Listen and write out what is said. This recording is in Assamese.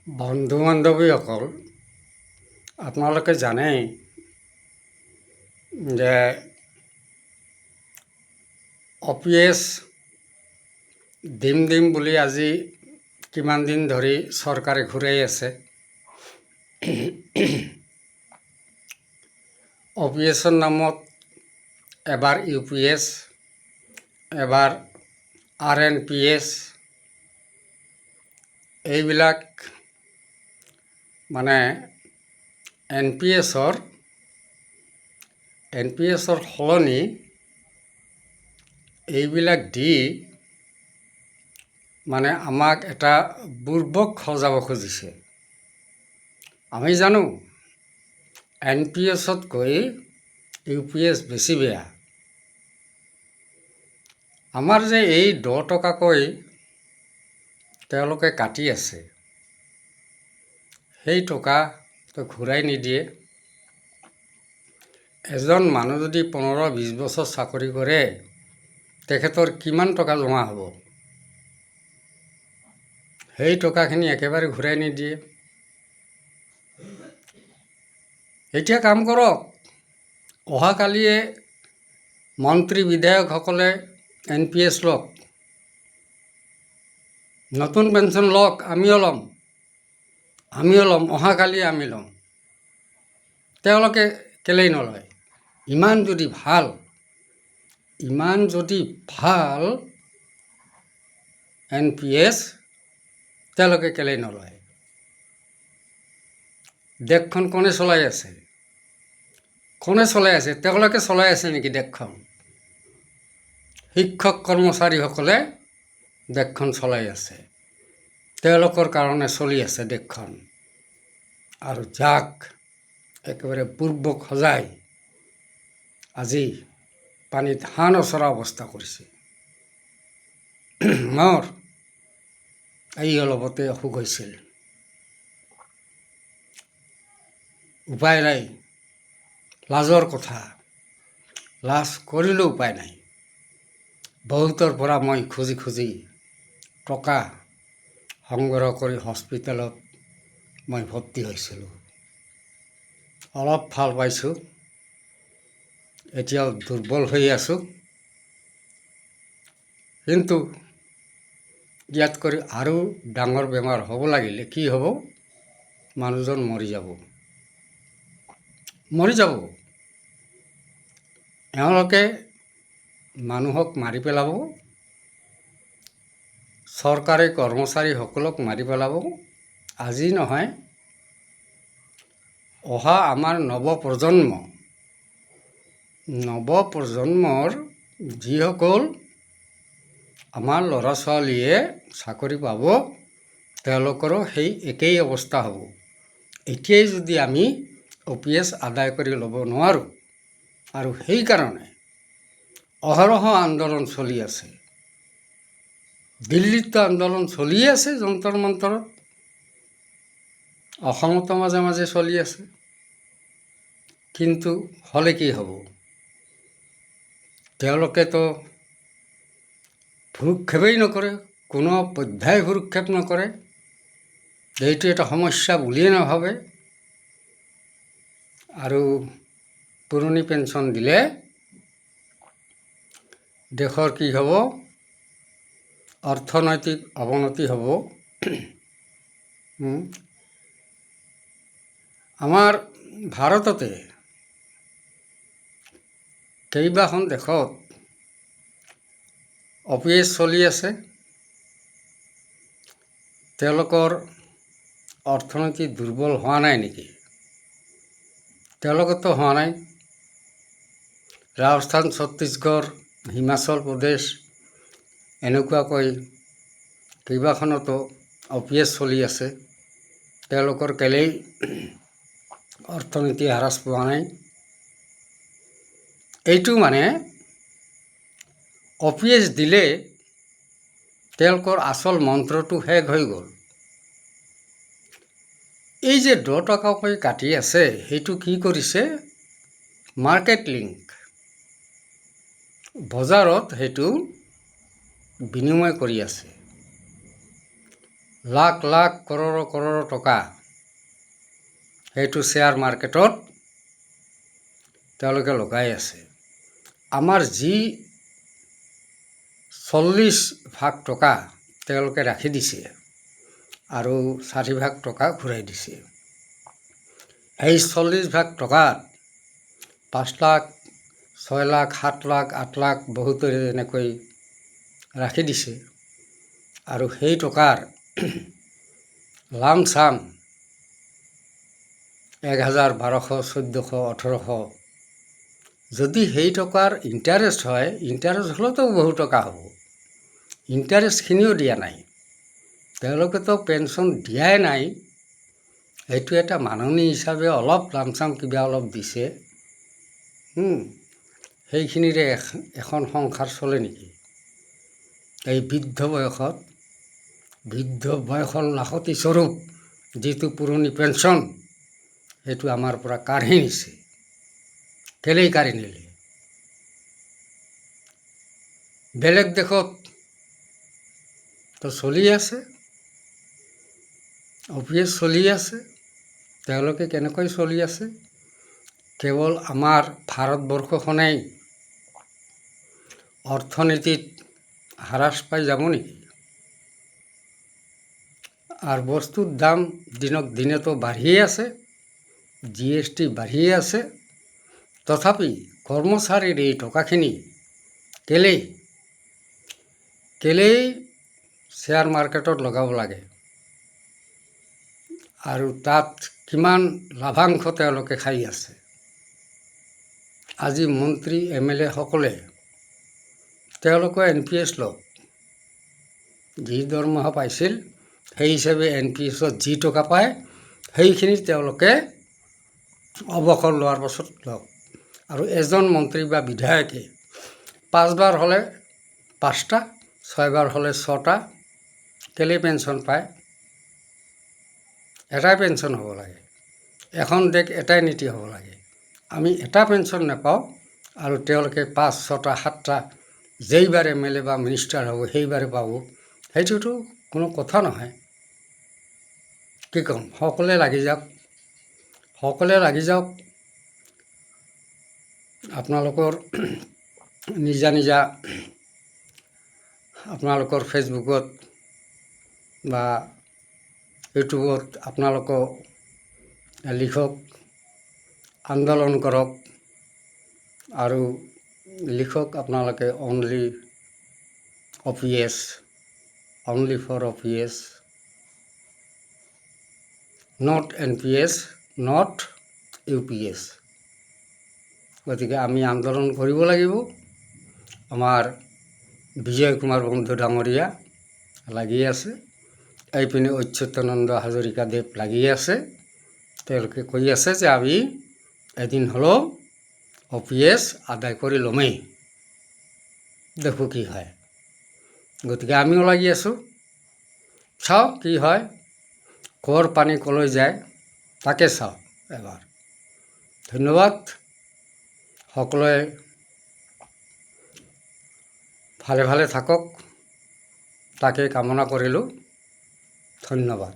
বন্ধু বান্ধৱীসকল, আপোনালোকে জানেই যে OPS দিম বুলি আজি কিমান দিন ধৰি চৰকাৰে ঘূৰাই আছে। OPSৰ নামত এবাৰ UPS, এবাৰ RNPS, এইবিলাক মানে NPSৰ সলনি এইবিলাক দি মানে আমাক এটা বুৰ্বক সজাব খুজিছে। আমি জানো NPSতকৈ UPS বেছি বেয়া। আমাৰ যে এই 10 টকাকৈ তেওঁলোকে কাটি আছে, সেই টকা ঘূৰাই নিদিয়ে। এজন মানুহ যদি 15-20 বছৰ চাকৰি কৰে, তেখেতৰ কিমান টকা জমা হ'ব? সেই টকাখিনি একেবাৰে ঘূৰাই নিদিয়ে। এতিয়া কাম কৰক, অহাকালিয়ে মন্ত্ৰী বিধায়কসকলে NPS লওক, নতুন পেঞ্চন লওক, আমিও ল'ম, অহাকালি আমি ল'ম। তেওঁলোকে কেলেই নলয়? ইমান যদি ভাল NPS, তেওঁলোকে কেলেই নলয়? দেশখন কোনে চলাই আছে? তেওঁলোকে চলাই আছে নেকি দেশখন? শিক্ষক কৰ্মচাৰীসকলে দেশখন চলাই আছে। তেওঁলোকৰ কাৰণে চলি আছে দেশখন। আৰু যাক একেবাৰে বুৰ্বক সজাই আজি পানীত হাঁহ নচৰা অৱস্থা কৰিছে। মোৰ এই অলপতে অসুখ হৈছিল, উপায় নাই, লাজৰ কথা, লাজ কৰিলেও উপায় নাই। বহুতৰ পৰা মই খুজি টকা সংগ্ৰহ কৰি হস্পিটেলত মই ভৰ্তি হৈছিলোঁ। অলপ ভাল পাইছোঁ, এতিয়াও দুৰ্বল হৈ আছোঁ, কিন্তু ইয়াত কৰি আৰু ডাঙৰ বেমাৰ হ'ব লাগিলে কি হ'ব? মানুহজন মৰি যাব। এওঁলোকে মানুহক মাৰি পেলাব, চৰকাৰী কৰ্মচাৰীসকলক মাৰি পেলাব। আজি নহয়, অহা আমাৰ নৱপ্ৰজন্মৰ যিসকল আমাৰ ল'ৰা ছোৱালীয়ে চাকৰি পাব, তেওঁলোকৰো সেই একেই অৱস্থা হ'ব। এতিয়াই যদি আমি OPS আদায় কৰি ল'ব নোৱাৰোঁ, আৰু সেইকাৰণে অহৰহ আন্দোলন চলি আছে। দিল্লীতো আন্দোলন চলি আছে, যন্তৰ মন্তৰত। অসমতো মাজে মাজে চলি আছে, কিন্তু হ'লে কি হ'ব? তেওঁলোকেতো ভ্ৰূক্ষেপেই নকৰে, কোনো পধ্যায় ভ্ৰূক্ষেপ নকৰে। এইটো এটা সমস্যা বুলিয়ে নাভাবে। আৰু পুৰণি পেঞ্চন দিলে দেশৰ কি হ'ব? অৰ্থনৈতিক অৱনতি হ'ব। আমাৰ ভাৰততে কেইবাখন দেশত OPS চলি আছে। তেওঁলোকৰ অৰ্থনীতি দুৰ্বল হোৱা নাই নেকি? তেওঁলোকতো হোৱা নাই। ৰাজস্থান, ছত্তীশগড়, হিমাচল প্ৰদেশ এনেকুৱাকৈ কেইবাখনতো OPS চলি আছে। তেওঁলোকৰ কেলেই অৰ্থনীতি হ্ৰাস পোৱা নাই? এইটো মানে OPS দিলে তেওঁলোকৰ আচল মন্ত্ৰটো শেষ হৈ গ'ল। এই যে 10 টকাকৈ কাটি আছে, সেইটো কি কৰিছে? মাৰ্কেট লিংক, বজাৰত সেইটো বিনিময় কৰি আছে। লাখ লাখ কৰোৰ টকা সেইটো শ্বেয়াৰ মাৰ্কেটত তেওঁলোকে লগাই আছে। আমাৰ যি 40% টকা তেওঁলোকে ৰাখি দিছে আৰু 60% টকা ঘূৰাই দিছে। এই 40% টকাত 5 লাখ 6 লাখ 7 লাখ 8 লাখ বহুতে এনেকৈ ৰাখি দিছে আৰু সেই টকাৰ লামচাম 1000, 1200, 1400, 1800 যদি সেই টকাৰ ইণ্টাৰেষ্ট হয়, ইণ্টাৰেষ্ট হ'লেতো বহু টকা হ'ব। ইণ্টাৰেষ্টখিনিও দিয়া নাই, তেওঁলোকেতো পেঞ্চন দিয়াই নাই। এইটো এটা মাননি হিচাপে অলপ লামচাম কিবা অলপ দিছে। সেইখিনিৰে এখন সংসাৰ চলে নেকি? এই বৃদ্ধ বয়সৰ লাখতি স্বৰূপ যিটো পুৰণি পেঞ্চন, সেইটো আমাৰ পৰা কাঢ়ি নিছে। কেলেই কাঢ়ি নিলে? বেলেগ দেশত তো চলি আছে, অফিচ চলি আছে, তেওঁলোকে কেনেকৈ চলি আছে? কেৱল আমাৰ ভাৰতবৰ্ষখনেই অৰ্থনীতিত হ্ৰাস পাই যাব নেকি? আর বস্তুর দাম দিনক দিনে তো বাঢ়িয়ে আছে, GST বাঢ়িয়ে আছে, তথাপি কৰ্মচাৰীৰ এই টকাখিনি কেলেই শ্বেয়াৰ মাৰ্কেটত লগাব লাগে আৰু তাত কিমান লাভাংশ তেওঁলোকে খাই আছে। আজি মন্ত্ৰী MLA সকলে তেওঁলোকে NPS লওক, যি দৰমহা পাইছিল সেই হিচাপে NPSত যি টকা পায় সেইখিনি তেওঁলোকে অৱসৰ লোৱাৰ পাছত লওক। আৰু এজন মন্ত্ৰী বা বিধায়কে 5 বাৰ হ'লে 5টা, 6 বাৰ হ'লে 6টা কেলেই পেঞ্চন পায়? এটাই পেঞ্চন হ'ব লাগে, এখন দেশ এটাই নীতি হ'ব লাগে। আমি এটা পেঞ্চন নাপাওঁ আৰু তেওঁলোকে 5, 6টা, 7টা যেইবাৰ MLA বা মিনিষ্টাৰ হ'ব সেইবাৰে পাব, সেইটোতো কোনো কথা নহয়। কি ক'ম? সকলোৱে লাগি যাওক, আপোনালোকৰ নিজা আপোনালোকৰ ফেচবুকত বা ইউটিউবত আপোনালোকে লিখক, আন্দোলন কৰক আৰু লিখক আপোনালোকে only OPS, only for OPS, not NPS, not UPS। গতিকে আমি আন্দোলন কৰিব লাগিব। আমাৰ বিজয় কুমাৰ বন্ধু ডাঙৰীয়া লাগি আছে, এইপিনে অচ্যুতানন্দ হাজৰিকাদেৱ লাগি আছে। তেওঁলোকে কৈ আছে যে আমি এদিন হ'লেও OPS আদায় কৰি ল'মেই, দেখো কি হয়। গতিকে আমিও লাগি আছোঁ, চাওঁ কি হয়, কৰ পানী কলৈ যায় তাকে চাওঁ এবাৰ। ধন্যবাদ। সকলোৱে ভালে থাকক তাকে কামনা কৰিলোঁ। ধন্যবাদ।